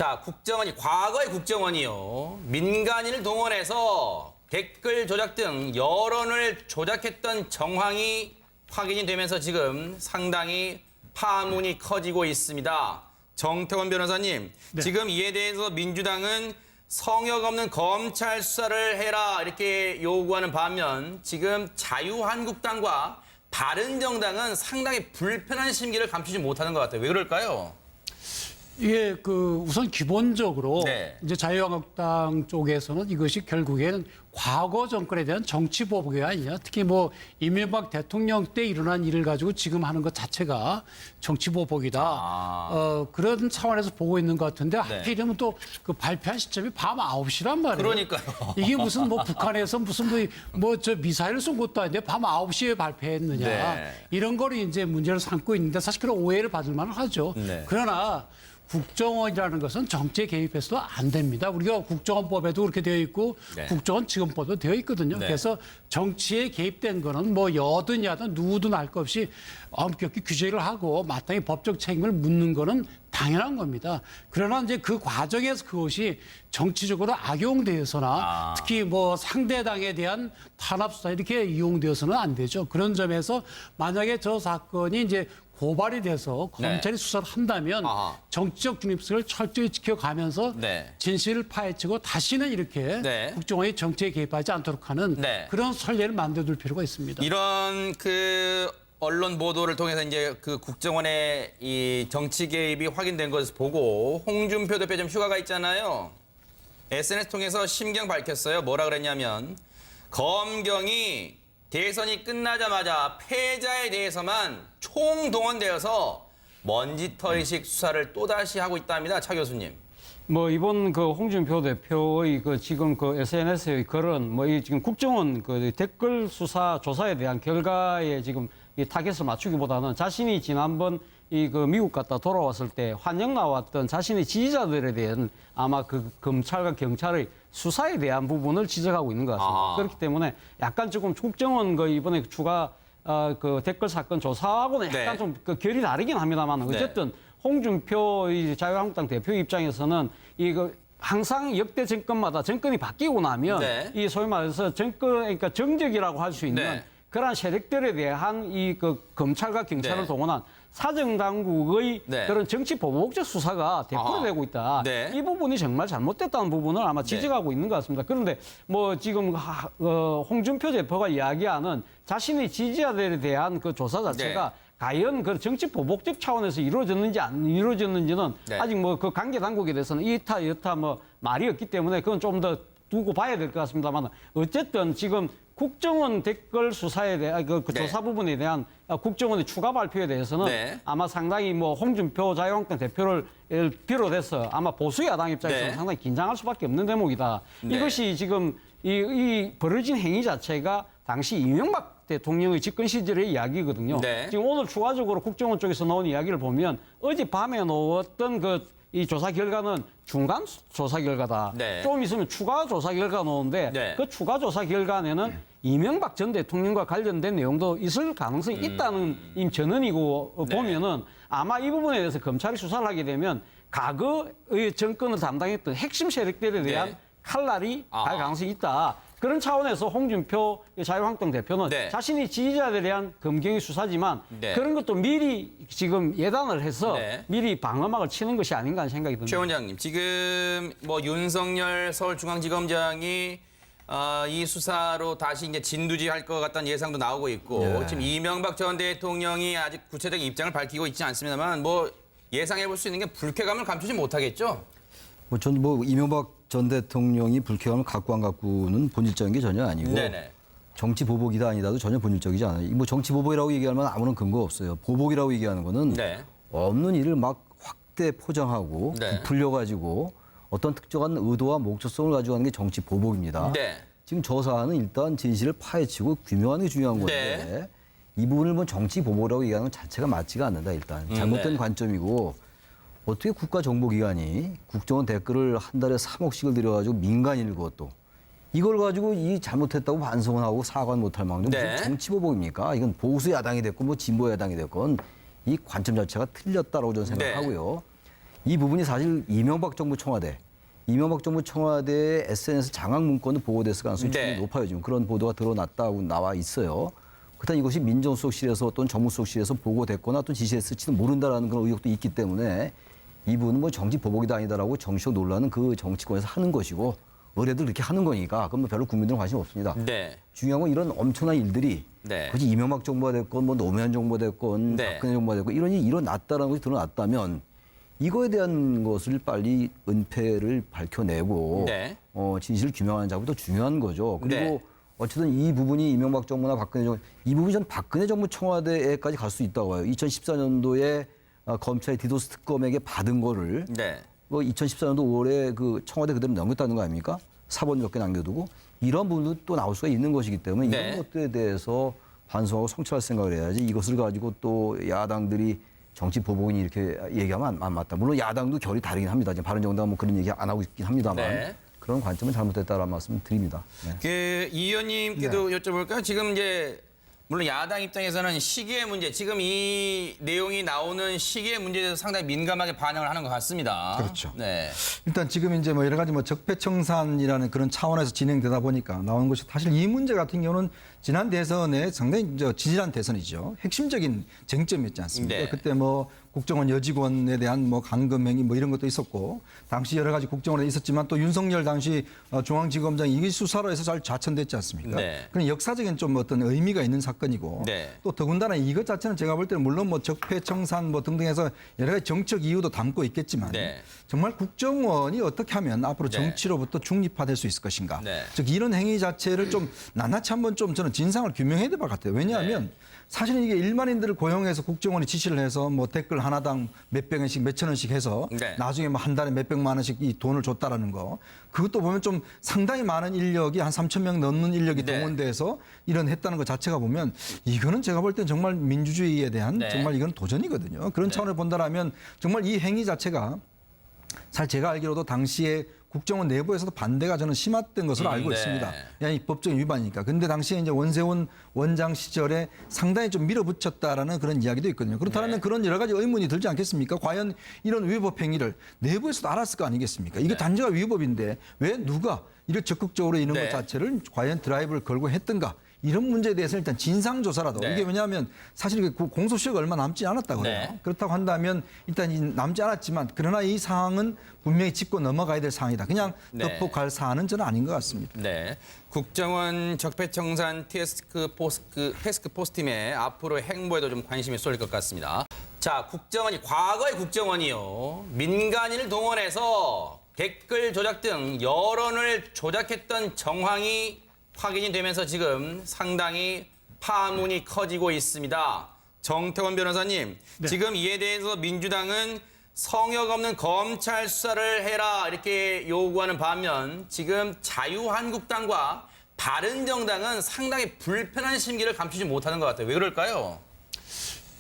자, 국정원이 과거의 국정원이요. 민간인을 동원해서 댓글 조작 등 여론을 조작했던 정황이 확인이 되면서 지금 상당히 파문이 커지고 있습니다. 정태원 변호사님, 네. 지금 이에 대해서 민주당은 성역 없는 검찰 수사를 해라 이렇게 요구하는 반면 지금 자유한국당과 바른정당은 상당히 불편한 심기를 감추지 못하는 것 같아요. 왜 그럴까요? 이게 우선 기본적으로 네. 이제 자유한국당 쪽에서는 이것이 결국에는 과거 정권에 대한 정치 보복이 아니냐. 특히 뭐 이명박 대통령 때 일어난 일을 가지고 지금 하는 것 자체가 정치 보복이다. 그런 차원에서 보고 있는 것 같은데 하필이면 또 그 발표한 시점이 밤 9시란 말이에요. 그러니까요. 이게 무슨 뭐 북한에서 무슨 뭐 저 미사일을 쏜 것도 아닌데 밤 9시에 발표했느냐. 네. 이런 거를 이제 문제를 삼고 있는데 사실 그런 오해를 받을 만은 하죠. 네. 그러나 국정원이라는 것은 정치에 개입해서도 안 됩니다. 우리가 국정원법에도 그렇게 되어 있고 네. 국정원 지원법도 되어 있거든요. 네. 그래서 정치에 개입된 거는 뭐 여든 야든 누구든 알 것 없이 엄격히 규제를 하고 마땅히 법적 책임을 묻는 거는 당연한 겁니다. 그러나 이제 그 과정에서 그것이 정치적으로 악용되어서나 특히 뭐 상대당에 대한 탄압 수사 이렇게 이용되어서는 안 되죠. 그런 점에서 만약에 저 사건이 이제 고발이 돼서 검찰이 수사를 한다면 아하. 정치적 중립성을 철저히 지켜가면서 네. 진실을 파헤치고 다시는 이렇게 네. 국정원이 정치에 개입하지 않도록 하는 네. 그런 선례를 만들어둘 필요가 있습니다. 이런 언론 보도를 통해서 이제 그 국정원의 이 정치 개입이 확인된 것을 보고 홍준표 대표 좀 휴가가 있잖아요. SNS 통해서 심경 밝혔어요. 뭐라 그랬냐면 검경이 대선이 끝나자마자 패자에 대해서만 총동원되어서 먼지털이식 수사를 또다시 하고 있답니다. 차 교수님. 뭐 이번 그 홍준표 대표의 그 지금 그 SNS의 글은 뭐 이 지금 국정원 그 댓글 수사 조사에 대한 결과에 지금 이 타겟을 맞추기보다는 자신이 지난번 이 그 미국 갔다 돌아왔을 때 환영 나왔던 자신의 지지자들에 대한 아마 그 검찰과 경찰의 수사에 대한 부분을 지적하고 있는 것 같습니다. 그렇기 때문에 약간 조금 국정원 그 이번에 추가 그 댓글 사건 조사하고는 약간 네. 좀 그 결이 다르긴 합니다만 어쨌든 홍준표 이 자유한국당 대표 입장에서는 이거 항상 역대 정권마다 정권이 바뀌고 나면 네. 이 소위 말해서 정권 그러니까 정적이라고 할 수 있는 네. 그러한 세력들에 대한 이 그 검찰과 경찰을 네. 동원한 사정 당국의 네. 그런 정치 보복적 수사가 대표되고 있다. 네. 이 부분이 정말 잘못됐다는 부분을 아마 지적하고 있는 것 같습니다. 그런데 뭐 지금 홍준표 대표가 이야기하는 자신의 지지자들에 대한 그 조사 자체가 네. 과연 그 정치 보복적 차원에서 이루어졌는지 안 이루어졌는지는 네. 아직 뭐 그 관계 당국에 대해서는 이타 여타 뭐 말이 없기 때문에 그건 좀 더 두고 봐야 될 것 같습니다만 어쨌든 지금 국정원 댓글 수사에 대한 그 네. 조사 부분에 대한 국정원의 추가 발표에 대해서는 네. 아마 상당히 뭐 홍준표 자유한국당 대표를 비롯해서 아마 보수 야당 입장에서는 네. 상당히 긴장할 수밖에 없는 대목이다. 네. 이것이 지금 이 벌어진 행위 자체가 당시 이명박 대통령의 집권 시절의 이야기거든요. 네. 지금 오늘 추가적으로 국정원 쪽에서 나온 이야기를 보면 어젯밤에 나왔던 이 조사 결과는 중간 조사 결과다. 네. 좀 있으면 추가 조사 결과가 나오는데 네. 그 추가 조사 결과에는 이명박 전 대통령과 관련된 내용도 있을 가능성이 있다는 전언이고 네. 보면은 아마 이 부분에 대해서 검찰이 수사를 하게 되면 과거의 정권을 담당했던 핵심 세력들에 대한 네. 칼날이 갈 가능성이 있다. 그런 차원에서 홍준표 자유한국당 대표는 네. 자신이 지지자들에 대한 검경의 수사지만 네. 그런 것도 미리 지금 예단을 해서 네. 미리 방어막을 치는 것이 아닌가 하는 생각이 듭니다. 최 원장님, 지금 뭐 윤석열 서울중앙지검장이 이 수사로 다시 이제 진두지할 것 같다는 예상도 나오고 있고 네. 지금 이명박 전 대통령이 아직 구체적인 입장을 밝히고 있지 않습니다만 뭐 예상해 볼 수 있는 게 불쾌감을 감추지 못하겠죠. 전 이명박 전 대통령이 불쾌감을 갖고 안 갖고는 본질적인 게 전혀 아니고 네네. 정치 보복이다 아니다도 전혀 본질적이지 않아요. 뭐 정치 보복이라고 얘기할 만한 아무런 근거 없어요. 보복이라고 얘기하는 거는 네. 없는 일을 막 확대 포장하고 네. 부풀려가지고 어떤 특정한 의도와 목적성을 가지고 하는 게 정치 보복입니다. 네. 지금 저 사안은 일단 진실을 파헤치고 규명하는 게 중요한 건데 이 부분을 뭐 정치 보복이라고 얘기하는 것 자체가 맞지가 않는다. 일단 잘못된 네. 관점이고 어떻게 국가정보기관이 국정원 댓글을 한 달에 3억씩을 들여가지고 민간인을 그것도 이걸 가지고 이 잘못했다고 반성을 하고 사과는 못할 망정 네. 무슨 정치보복입니까? 이건 보수 야당이 됐건 뭐 진보 야당이 됐건 이 관점 자체가 틀렸다라고 저는 생각하고요. 이 부분이 사실 이명박 정부 청와대의 SNS 장악 문건도 보고됐을 가능성이 네. 충분히 높아요. 지금 그런 보도가 드러났다고 나와 있어요. 그렇다면 이것이 민정수석실에서 또는 정무수석실에서 보고됐거나 또 지시했을지도 모른다라는 그런 의혹도 있기 때문에 이 부분은 뭐 정치 보복이다 아니다라고 정치적 논란은 그 정치권에서 하는 것이고 의뢰도 그렇게 하는 거니까 그건 뭐 별로 국민들은 관심 없습니다. 네. 중요한 건 이런 엄청난 일들이 네. 그것이 이명박 정부가 됐건 뭐 노무현 정부가 됐건 네. 박근혜 정부가 됐건 이런 일이 일어났다는 것이 드러났다면 이거에 대한 것을 빨리 은폐를 밝혀내고 네. 진실을 규명하는 작업이 더 중요한 거죠. 그리고 네. 어쨌든 이 부분이 이명박 정부나 박근혜 정부 이 부분이 전 박근혜 정부 청와대에까지 갈 수 있다고 봐요. 2014년도에 검찰의 디도스 특검에게 받은 거를 네. 2014년도 5월에 그 청와대 그대로 넘겼다는 거 아닙니까? 사본 몇 개 남겨두고 이런 부분도 또 나올 수가 있는 것이기 때문에 네. 이런 것들에 대해서 반성하고 성찰할 생각을 해야지 이것을 가지고 또 야당들이 정치 보복이니 이렇게 얘기하면 안 맞다. 물론 야당도 결이 다르긴 합니다. 지금 바른정당은 뭐 그런 얘기 안 하고 있긴 합니다만 네. 그런 관점은 잘못됐다라는 말씀 드립니다. 네. 이 의원님께도 여쭤볼까요? 지금 이제 물론 야당 입장에서는 시기의 문제, 지금 이 내용이 나오는 시기의 문제에 대해서 상당히 민감하게 반응을 하는 것 같습니다. 그렇죠. 네. 일단 지금 이제 뭐 여러 가지 뭐 적폐청산이라는 그런 차원에서 진행되다 보니까 나오는 것이 사실 이 문제 같은 경우는 지난 대선에 상당히 이제 지지난 대선이죠. 핵심적인 쟁점이었지 않습니까? 네. 그때 뭐 국정원 여직원에 대한 뭐 감금행위 뭐 이런 것도 있었고 당시 여러 가지 국정원에 있었지만 또 윤석열 당시 중앙지검장이 이 수사로 해서 잘 좌천됐지 않습니까? 네. 그런 역사적인 좀 어떤 의미가 있는 사건이고 네. 또 더군다나 이것 자체는 제가 볼 때는 물론 뭐 적폐청산 뭐 등등 해서 여러 가지 정책 이유도 담고 있겠지만 네. 정말 국정원이 어떻게 하면 앞으로 네. 정치로부터 중립화될 수 있을 것인가. 네. 즉 이런 행위 자체를 좀 낱낱이 한번 좀 저는 진상을 규명해야 될 것 같아요. 왜냐하면 사실은 이게 일반인들을 고용해서 국정원이 지시를 해서 뭐 댓글 하나당 몇백 원씩 몇천 원씩 해서 네. 나중에 뭐 한 달에 몇백만 원씩 이 돈을 줬다라는 거. 그것도 보면 좀 상당히 많은 인력이 한 3천 명 넘는 인력이 네. 동원돼서 이런 했다는 것 자체가 보면 이거는 제가 볼 땐 정말 민주주의에 대한 네. 정말 이건 도전이거든요. 그런 차원을 본다라면 정말 이 행위 자체가 사실 제가 알기로도 당시에 국정원 내부에서도 반대가 저는 심했던 것으로 알고 네. 있습니다. 이 법적인 위반이니까. 근데 당시에 이제 원세훈 원장 시절에 상당히 좀 밀어붙였다라는 그런 이야기도 있거든요. 그렇다면 네. 그런 여러 가지 의문이 들지 않겠습니까? 과연 이런 위법 행위를 내부에서도 알았을 거 아니겠습니까? 이게 단지가 위법인데 왜 누가 이렇게 적극적으로 이런 네. 것 자체를 과연 드라이브를 걸고 했던가? 이런 문제에 대해서 일단 진상조사라도 네. 이게 왜냐하면 사실 이게 공소시효가 얼마 남지 않았다고 그래요. 네. 그렇다고 한다면 일단 이 남지 않았지만 그러나 이 사항은 분명히 짚고 넘어가야 될 사항이다. 그냥 네. 덮고 갈 사안은 저는 아닌 것 같습니다. 네. 국정원 적폐청산 태스크포스팀의 앞으로 행보에도 좀 관심이 쏠릴 것 같습니다. 자, 과거의 국정원이요. 민간인을 동원해서 댓글 조작 등 여론을 조작했던 정황이 확인이 되면서 지금 상당히 파문이 커지고 있습니다. 정태원 변호사님, 지금 이에 대해서 민주당은 성역 없는 검찰 수사를 해라 이렇게 요구하는 반면 지금 자유한국당과 바른정당은 상당히 불편한 심기를 감추지 못하는 것 같아요. 왜 그럴까요?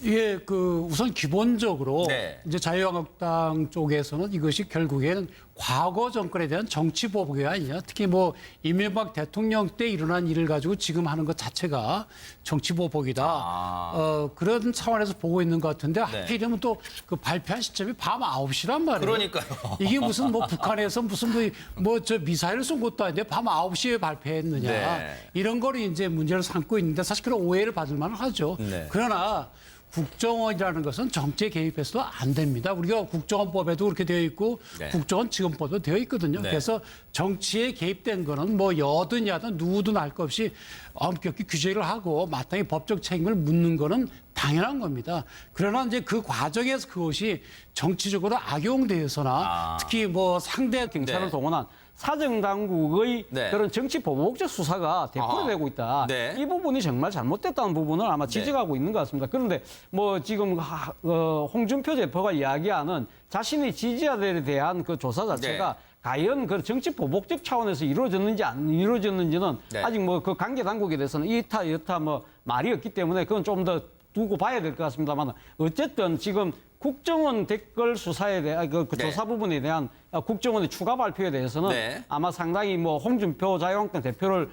이게 우선 기본적으로 네. 이제 자유한국당 쪽에서는 이것이 결국에는 과거 정권에 대한 정치 보복이 아니냐. 특히 뭐 이명박 대통령 때 일어난 일을 가지고 지금 하는 것 자체가 정치 보복이다. 그런 차원에서 보고 있는 것 같은데 하필이면 또 그 발표한 시점이 밤 9시란 말이에요. 그러니까요. 이게 무슨 뭐 북한에서 무슨 뭐 저 미사일을 쏜 것도 아닌데 밤 9시에 발표했느냐. 네. 이런 거를 이제 문제를 삼고 있는데 사실 그런 오해를 받을 만은 하죠. 네. 그러나 국정원이라는 것은 정치에 개입해서도 안 됩니다. 우리가 국정원법에도 그렇게 되어 있고 네. 국정원지검법도 되어 있거든요. 네. 그래서 정치에 개입된 거는 뭐 여든 야든 누구든 알 것 없이 엄격히 규제를 하고 마땅히 법적 책임을 묻는 거는 당연한 겁니다. 그러나 이제 그 과정에서 그것이 정치적으로 악용되어서나 특히 뭐 상대 경찰을 네. 동원한 사정당국의 네. 그런 정치 보복적 수사가 대표되고 있다. 네. 이 부분이 정말 잘못됐다는 부분을 아마 지적하고 있는 것 같습니다. 그런데 뭐 지금 홍준표 대표가 이야기하는 자신의 지지자들에 대한 그 조사 자체가 과연 그 정치 보복적 차원에서 이루어졌는지 안 이루어졌는지는 네. 아직 뭐 그 관계 당국에 대해서는 이타 여타 뭐 말이 없기 때문에 그건 좀 더 두고 봐야 될 것 같습니다만 어쨌든 지금 국정원 댓글 수사에 대한 그 네. 조사 부분에 대한 국정원의 추가 발표에 대해서는 네. 아마 상당히 뭐 홍준표 자유한국당 대표를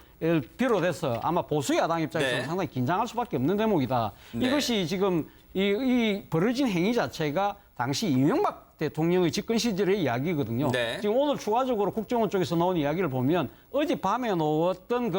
비롯해서 아마 보수 야당 입장에서는 네. 상당히 긴장할 수밖에 없는 대목이다. 네. 이것이 지금 이 벌어진 행위 자체가 당시 이명박 대통령의 집권 시절의 이야기거든요. 네. 지금 오늘 추가적으로 국정원 쪽에서 나온 이야기를 보면 어젯밤에 나왔던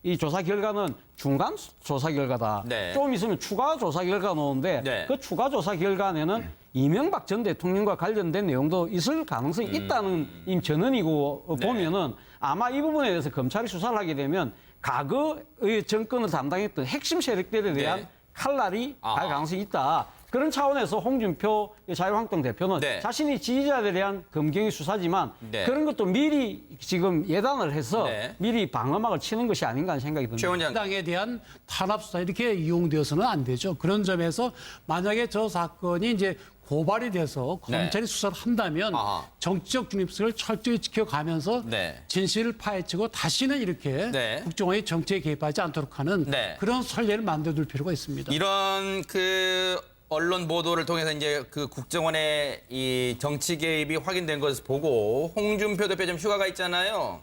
이 조사 결과는 중간 조사 결과다. 네. 좀 있으면 추가 조사 결과 나오는데 네. 그 추가 조사 결과에는 이명박 전 대통령과 관련된 내용도 있을 가능성이 있다는 전언이고 보면은 아마 이 부분에 대해서 검찰이 수사를 하게 되면 과거의 정권을 담당했던 핵심 세력들에 대한 네. 칼날이 아하. 갈 가능성이 있다. 그런 차원에서 홍준표 자유한국당 대표는 네. 자신이 지지자들에 대한 검경의 수사지만 네. 그런 것도 미리 지금 예단을 해서 네. 미리 방어막을 치는 것이 아닌가 하는 생각이 듭니다. 최 원장. 당에 대한 탄압 수사 이렇게 이용되어서는 안 되죠. 그런 점에서 만약에 저 사건이 이제 고발이 돼서 검찰이 수사를 한다면 아하. 정치적 중립성을 철저히 지켜가면서 네. 진실을 파헤치고 다시는 이렇게 네. 국정원이 정치에 개입하지 않도록 하는 네. 그런 선례를 만들어둘 필요가 있습니다. 이런 그 언론 보도를 통해서 이제 그 국정원의 이 정치 개입이 확인된 것을 보고 홍준표 대표 좀 휴가가 있잖아요.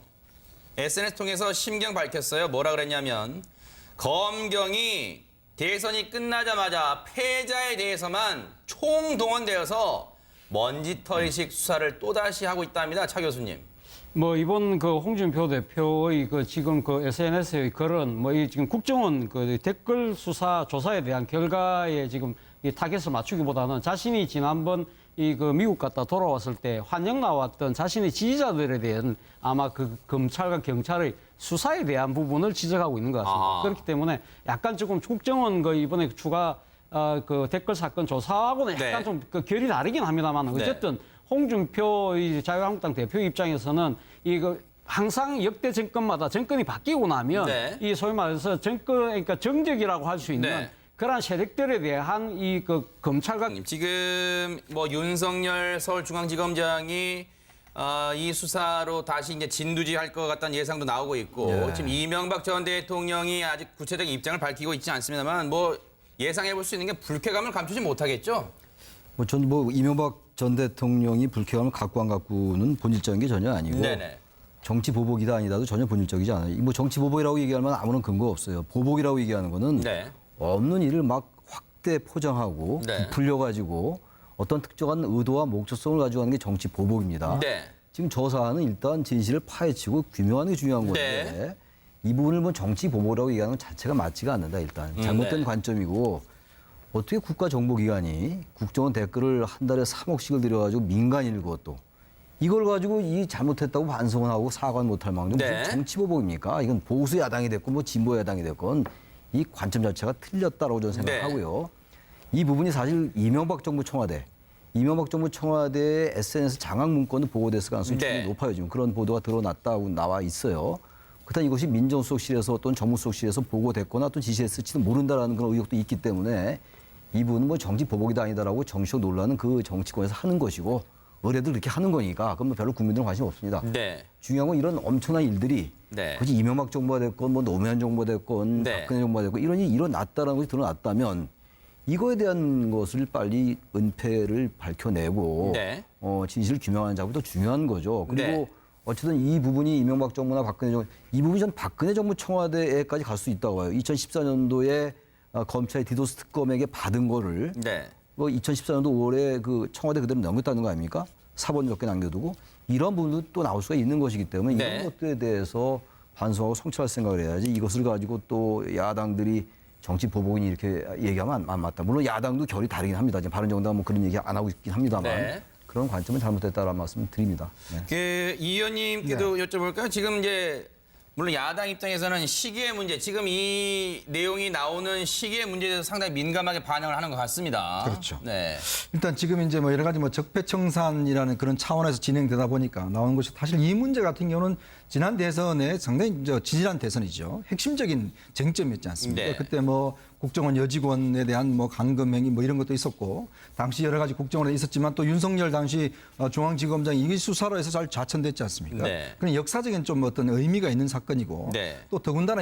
SNS 통해서 심경 밝혔어요. 뭐라 그랬냐면 검경이 대선이 끝나자마자 패자에 대해서만 총동원되어서 먼지털이식 수사를 또다시 하고 있답니다. 차 교수님. 뭐 이번 홍준표 대표의 지금 SNS의 글은 이 지금 국정원 댓글 수사 조사에 대한 결과에 지금 이 타겟을 맞추기보다는 자신이 지난번 미국 갔다 돌아왔을 때 환영 나왔던 자신의 지지자들에 대한 아마 검찰과 경찰의 수사에 대한 부분을 지적하고 있는 것 같습니다. 아하. 그렇기 때문에 약간 조금 국정원 이번에 추가 댓글 사건 조사하고는 약간 네. 좀 결이 다르긴 합니다만 어쨌든 홍준표 자유한국당 대표 입장에서는 항상 역대 정권마다 정권이 바뀌고 나면 네. 이 소위 말해서 그러니까 정적이라고 할 수 있는 네. 그러한 세력들에 대한 검찰과 지금 뭐 윤석열 서울중앙지검장이 이 수사로 다시 이제 진두지할 것 같다는 예상도 나오고 있고 지금 이명박 전 대통령이 아직 구체적인 입장을 밝히고 있지 않습니다만 뭐 예상해 볼 수 있는 게 불쾌감을 감추지 못하겠죠. 저는 이명박 전 대통령이 불쾌감을 갖고 안 갖고는 본질적인 게 전혀 아니고 네네. 정치 보복이다 아니다도 전혀 본질적이지 않아요. 정치 보복이라고 얘기하면 아무런 근거 없어요. 보복이라고 얘기하는 거는 네. 없는 일을 막 확대 포장하고 네. 부풀려가지고 어떤 특정한 의도와 목적성을 가지고 하는 게 정치 보복입니다. 네. 지금 저 사안은 일단 진실을 파헤치고 규명하는 게 중요한 건데 이 부분을 정치 보복이라고 얘기하는 것 자체가 맞지가 않는다. 일단 잘못된 네. 관점이고 어떻게 국가정보기관이 국정원 댓글을 한 달에 3억씩을 들여가지고 민간인을 그것도 이걸 가지고 이 잘못했다고 반성을 하고 사과는 못할 망정 네. 무슨 정치 보복입니까? 이건 보수 야당이 됐건 진보 야당이 됐건 이 관점 자체가 틀렸다고 저는 생각하고요. 이 부분이 사실 이명박 정부 청와대의 SNS 장악 문건도 보고됐을 가능성이 충분히 높아요. 지금 그런 보도가 드러났다고 나와 있어요. 그렇다면 이것이 민정수석실에서 또는 정무수석실에서 보고됐거나 또 지시했을지도 모른다라는 그런 의혹도 있기 때문에 이 부분은 정치 보복이다 아니다라고 정치적 논란은 그 정치권에서 하는 것이고 의뢰들 그렇게 하는 거니까 그건 별로 국민들은 관심 없습니다. 네. 중요한 건 이런 엄청난 일들이 네. 굳이 이명박 정부가 됐건 노무현 정부가 됐건 네. 박근혜 정부가 됐건 이런 일이 일어났다는 것이 드러났다면 이거에 대한 것을 빨리 은폐를 밝혀내고 네. 진실을 규명하는 작업이 더 중요한 거죠. 그리고 네. 어쨌든 이 부분이 이명박 정부나 박근혜 정부 이 부분이 전 박근혜 정부 청와대에까지 갈 수 있다고 봐요. 2014년도에 검찰의 디도스 특검에게 받은 거를 네. 2014년도 5월에 청와대 그대로 넘겼다는 거 아닙니까? 사본 몇 개 남겨두고 이런 부분도 또 나올 수가 있는 것이기 때문에 네. 이런 것들에 대해서 반성하고 성찰할 생각을 해야지 이것을 가지고 또 야당들이 정치 보복이니 이렇게 얘기하면 안 맞다. 물론 야당도 결이 다르긴 합니다. 지금 바른정당은 뭐 그런 얘기 안 하고 있긴 합니다만 네. 그런 관점은 잘못됐다라는 말씀 드립니다. 네. 이 의원님께도 여쭤볼까요? 지금 이제 물론 야당 입장에서는 시기의 문제, 지금 이 내용이 나오는 시기의 문제에 대해서 상당히 민감하게 반응을 하는 것 같습니다. 그렇죠. 네. 일단 지금 이제 여러 가지 적폐청산이라는 그런 차원에서 진행되다 보니까 나오는 것이 사실 이 문제 같은 경우는 지난 대선에 상당히 지지난 대선이죠. 핵심적인 쟁점이었지 않습니까? 네. 그때 국정원 여직원에 대한 감금행위 이런 것도 있었고 당시 여러 가지 국정원에 있었지만 또 윤석열 당시 중앙지검장이 이 수사로 해서 잘 좌천됐지 않습니까? 네. 그런 역사적인 좀 어떤 의미가 있는 사건이고 네. 또 더군다나